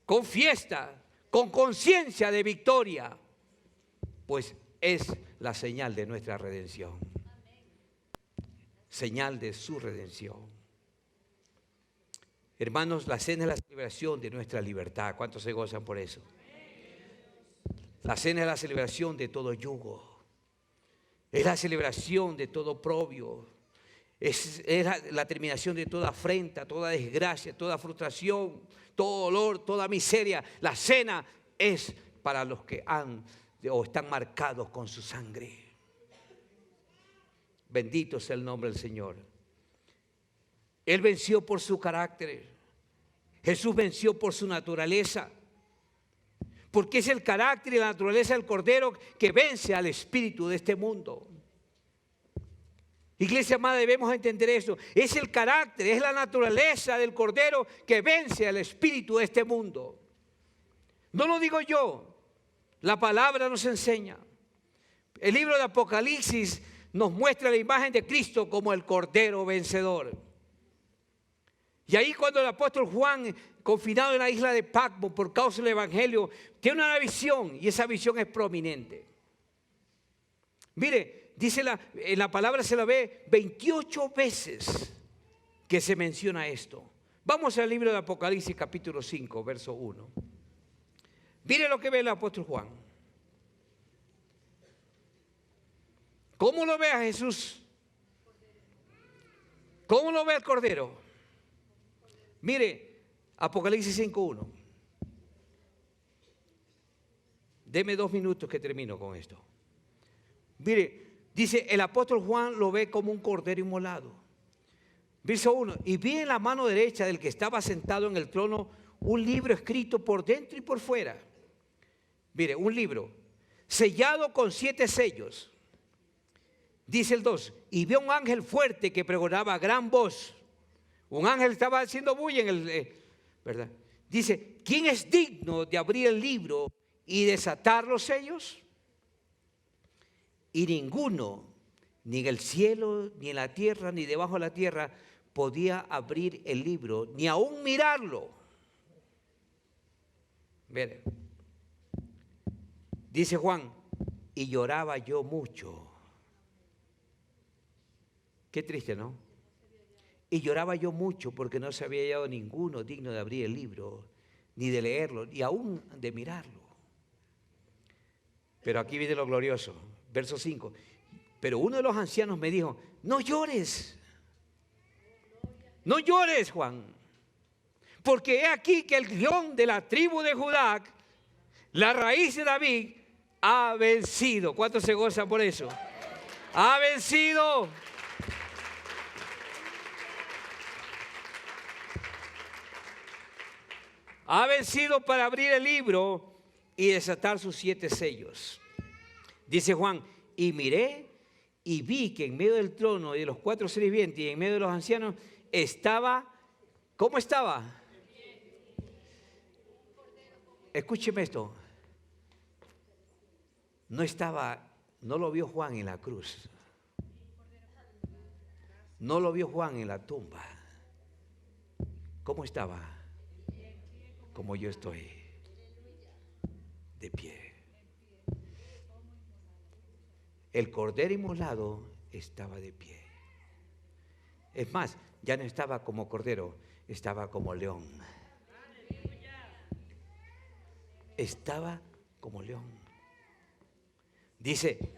con fiesta, con conciencia de victoria, pues es la señal de nuestra redención. Señal de su redención. Hermanos, la cena es la celebración de nuestra libertad. ¿Cuántos se gozan por eso? La cena es la celebración de todo yugo. Es la celebración de todo oprobio. Es la terminación de toda afrenta, toda desgracia, toda frustración, todo dolor, toda miseria. La cena es para los que han o están marcados con su sangre. Bendito sea el nombre del Señor. Él venció por su carácter. Jesús venció por su naturaleza. Porque es el carácter y la naturaleza del Cordero que vence al espíritu de este mundo. Iglesia amada, debemos entender eso. Es el carácter, es la naturaleza del Cordero que vence al espíritu de este mundo. No lo digo yo. La palabra nos enseña. El libro de Apocalipsis nos muestra la imagen de Cristo como el Cordero vencedor. Y ahí cuando el apóstol Juan, confinado en la isla de Patmos por causa del evangelio, tiene una visión y esa visión es prominente. Mire, dice en la palabra se la ve 28 veces que se menciona esto. Vamos al libro de Apocalipsis capítulo 5, verso 1. Mire lo que ve el apóstol Juan. ¿Cómo lo ve a Jesús? ¿Cómo lo ve el Cordero? Mire, Apocalipsis 5:1. Deme 2 minutos que termino con esto. Mire, dice, el apóstol Juan lo ve como un cordero inmolado. Verso 1. Y vi en la mano derecha del que estaba sentado en el trono un libro escrito por dentro y por fuera. Mire, un libro sellado con 7 sellos. Dice el 2. Y vi a un ángel fuerte que pregonaba a gran voz. Un ángel estaba haciendo bulla en el... ¿verdad? Dice, ¿quién es digno de abrir el libro y desatar los sellos? Y ninguno, ni en el cielo, ni en la tierra, ni debajo de la tierra, podía abrir el libro, ni aún mirarlo. Mire, dice Juan, y lloraba yo mucho. Qué triste, ¿no? Y lloraba yo mucho porque no se había hallado ninguno digno de abrir el libro, ni de leerlo, ni aún de mirarlo. Pero aquí viene lo glorioso, verso 5. Pero uno de los ancianos me dijo, no llores. No llores, Juan. Porque he aquí que el león de la tribu de Judá, la raíz de David, ha vencido. ¿Cuántos se gozan por eso? Ha vencido. Ha vencido para abrir el libro y desatar sus 7 sellos. Dice Juan, y miré y vi que en medio del trono y de los 4 seres vivientes y en medio de los ancianos estaba, ¿cómo estaba? Escúcheme esto. No lo vio Juan en la cruz. No lo vio Juan en la tumba. ¿Cómo estaba? Como yo estoy, de pie. El cordero inmolado estaba de pie. Es más, ya no estaba como cordero, estaba como león. Estaba como león. Dice,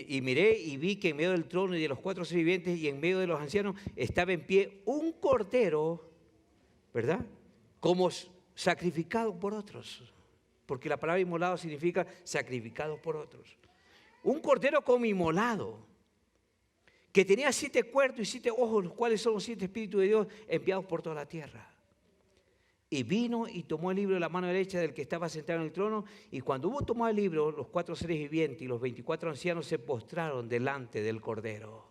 y miré y vi que en medio del trono y de los 4 seres vivientes y en medio de los ancianos estaba en pie un cordero, ¿verdad? Como sacrificado por otros, porque la palabra inmolado significa sacrificado por otros. Un cordero como inmolado, que tenía 7 cuernos y 7 ojos, los cuales son los 7 espíritus de Dios enviados por toda la tierra. Y vino y tomó el libro de la mano derecha del que estaba sentado en el trono. Y cuando hubo tomado el libro, los 4 seres vivientes y los 24 ancianos se postraron delante del Cordero.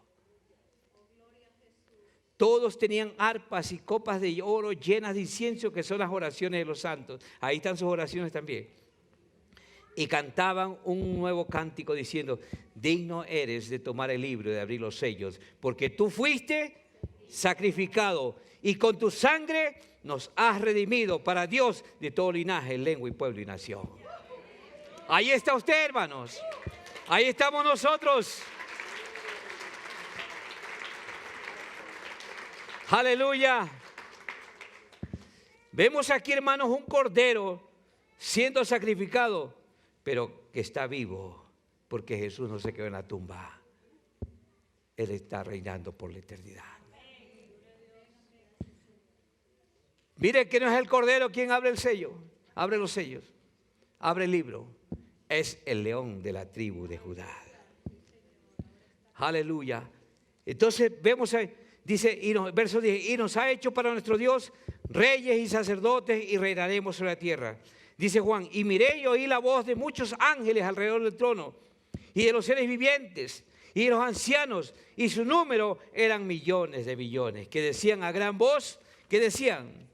Todos tenían arpas y copas de oro llenas de incienso, que son las oraciones de los santos. Ahí están sus oraciones también. Y cantaban un nuevo cántico diciendo: digno eres de tomar el libro y de abrir los sellos, porque tú fuiste sacrificado y con tu sangre nos has redimido para Dios de todo linaje, lengua y pueblo y nación. Ahí está usted, hermanos. Ahí estamos nosotros. Aleluya. Vemos aquí, hermanos, un cordero siendo sacrificado, pero que está vivo, porque Jesús no se quedó en la tumba. Él está reinando por la eternidad. Mire que no es el cordero quien abre el sello, abre los sellos, abre el libro. Es el león de la tribu de Judá. Aleluya. Entonces vemos ahí, dice, verso 10, y nos ha hecho para nuestro Dios reyes y sacerdotes y reinaremos sobre la tierra. Dice Juan, y miré y oí la voz de muchos ángeles alrededor del trono y de los seres vivientes y de los ancianos, y su número eran millones de millones, que decían a gran voz, que decían: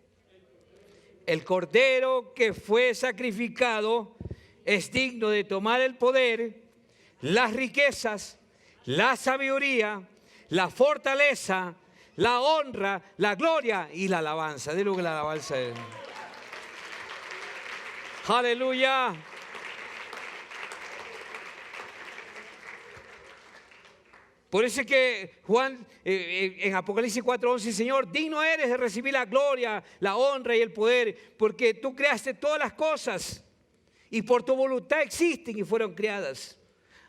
el cordero que fue sacrificado es digno de tomar el poder, las riquezas, la sabiduría, la fortaleza, la honra, la gloria y la alabanza. De lo que la alabanza es. Aleluya. Por eso es que Juan en Apocalipsis 4:11, Señor, digno eres de recibir la gloria, la honra y el poder, porque tú creaste todas las cosas y por tu voluntad existen y fueron creadas.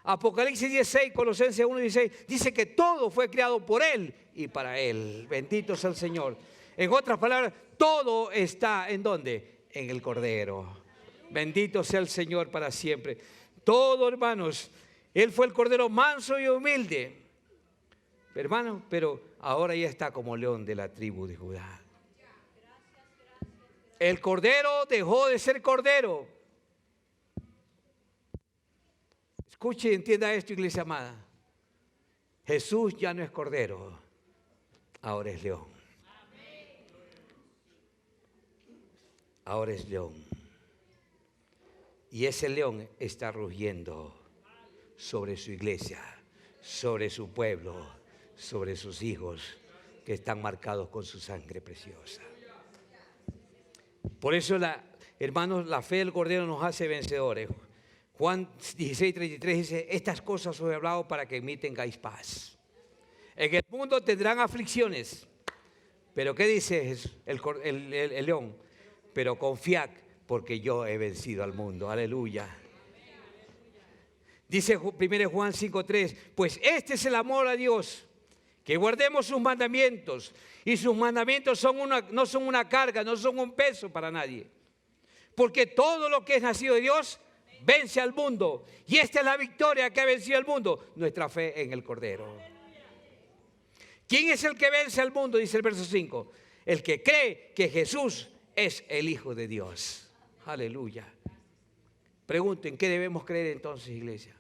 Apocalipsis 16, Colosenses 1:16, dice que todo fue creado por Él y para Él. Bendito sea el Señor. En otras palabras, todo está ¿en dónde? En el Cordero. Bendito sea el Señor para siempre. Todo, hermanos, Él fue el Cordero manso y humilde. Hermano, pero ahora ya está como león de la tribu de Judá. El Cordero dejó de ser Cordero. Escuche y entienda esto, iglesia amada. Jesús ya no es Cordero, ahora es león. Ahora es león. Y ese león está rugiendo sobre su iglesia, sobre su pueblo, sobre sus hijos que están marcados con su sangre preciosa. Por eso, hermanos, la fe del Cordero nos hace vencedores. Juan 16:33 dice: estas cosas os he hablado para que en mí tengáis paz. En el mundo tendrán aflicciones. Pero ¿qué dice el león? Pero confiad, porque yo he vencido al mundo. Aleluya. Dice 1 Juan 5:3, pues este es el amor a Dios, que guardemos sus mandamientos. Y sus mandamientos no son una carga, no son un peso para nadie. Porque todo lo que es nacido de Dios vence al mundo. Y esta es la victoria que ha vencido al mundo, nuestra fe en el Cordero. ¿Quién es el que vence al mundo? Dice el verso 5. El que cree que Jesús es el Hijo de Dios. Aleluya. Pregunten, ¿qué debemos creer entonces, iglesia?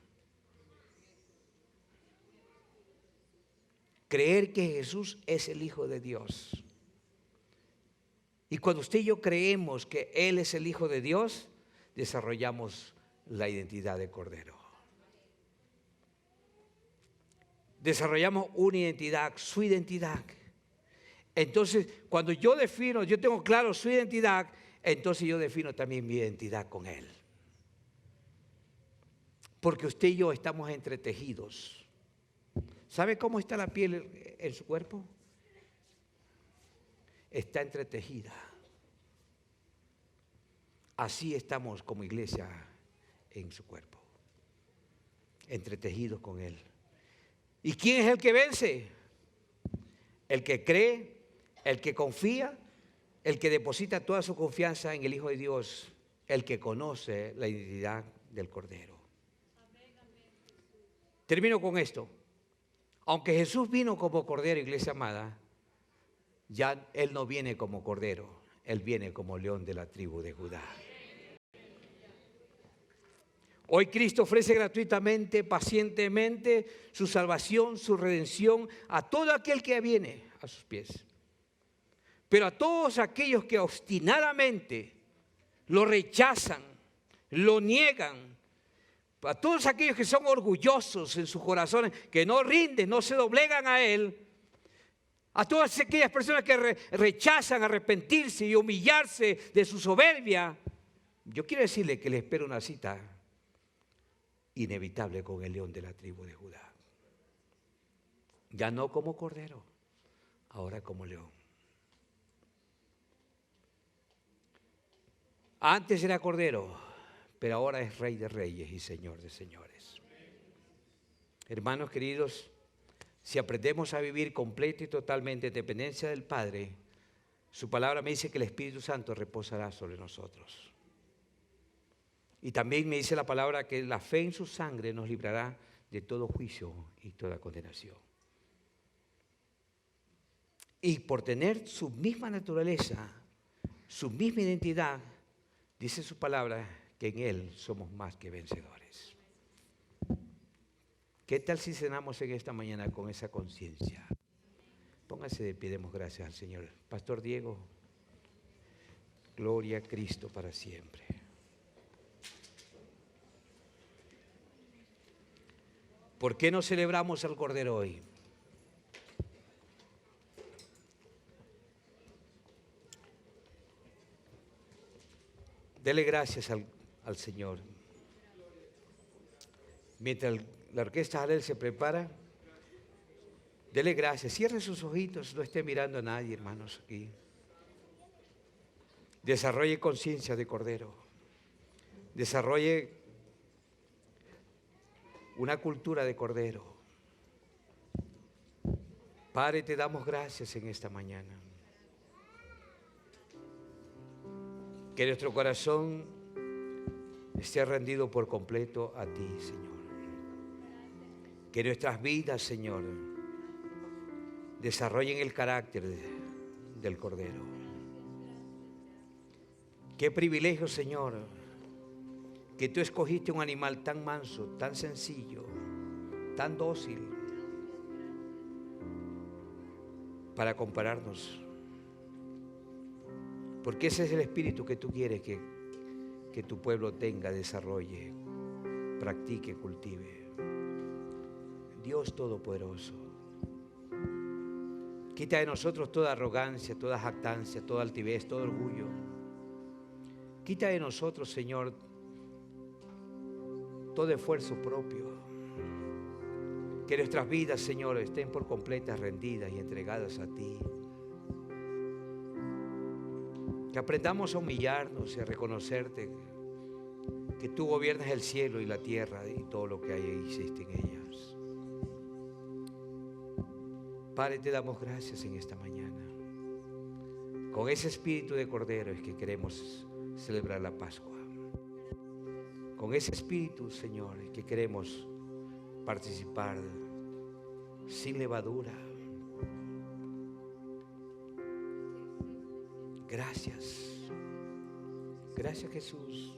Creer que Jesús es el Hijo de Dios. Y cuando usted y yo creemos que Él es el Hijo de Dios, desarrollamos la identidad de Cordero. Desarrollamos una identidad, su identidad. Entonces, cuando yo tengo claro su identidad, entonces yo defino también mi identidad con Él. Porque usted y yo estamos entretejidos. ¿Sabe cómo está la piel en su cuerpo? Está entretejida. Así estamos como iglesia en su cuerpo, entretejidos con Él. ¿Y quién es el que vence? El que cree, el que confía, el que deposita toda su confianza en el Hijo de Dios, el que conoce la identidad del Cordero. Termino con esto. Aunque Jesús vino como Cordero, iglesia amada, ya Él no viene como Cordero. Él viene como león de la tribu de Judá. Hoy Cristo ofrece gratuitamente, pacientemente, su salvación, su redención a todo aquel que viene a sus pies. Pero a todos aquellos que obstinadamente lo rechazan, lo niegan, a todos aquellos que son orgullosos en sus corazones, que no rinden, no se doblegan a Él, a todas aquellas personas que rechazan arrepentirse y humillarse de su soberbia, yo quiero decirle que le espero una cita inevitable con el león de la tribu de Judá. Ya no como cordero, ahora como león. Antes era cordero, pero ahora es rey de reyes y señor de señores. Hermanos queridos, si aprendemos a vivir completa y totalmente en dependencia del Padre, su palabra me dice que el Espíritu Santo reposará sobre nosotros. Y también me dice la palabra que la fe en su sangre nos librará de todo juicio y toda condenación. Y por tener su misma naturaleza, su misma identidad, dice su palabra que en Él somos más que vencedores. ¿Qué tal si cenamos en esta mañana con esa conciencia? Póngase de pie, demos gracias al Señor. Pastor Diego, gloria a Cristo para siempre. ¿Por qué no celebramos al Cordero hoy? Dele gracias al Señor. Mientras la orquesta Jalel se prepara, dele gracias. Cierre sus ojitos, no esté mirando a nadie, hermanos, aquí. Desarrolle conciencia de Cordero. Desarrolle una cultura de Cordero. Padre, te damos gracias en esta mañana. Que nuestro corazón esté rendido por completo a ti, Señor. Que nuestras vidas, Señor, desarrollen el carácter del Cordero. Qué privilegio, Señor, que tú escogiste un animal tan manso, tan sencillo, tan dócil, para compararnos. Porque ese es el espíritu que tú quieres que tu pueblo tenga, desarrolle, practique, cultive. Dios Todopoderoso, quita de nosotros toda arrogancia, toda jactancia, toda altivez, todo orgullo. Quita de nosotros, Señor, todo esfuerzo propio. Que nuestras vidas, Señor, estén por completas rendidas y entregadas a ti. Que aprendamos a humillarnos y a reconocerte que tú gobiernas el cielo y la tierra y todo lo que hay y existe en ellas. Padre, te damos gracias en esta mañana. Con ese espíritu de Cordero es que queremos celebrar la Pascua. Con ese espíritu, Señor, es que queremos participar sin levadura. Gracias. Gracias, Jesús.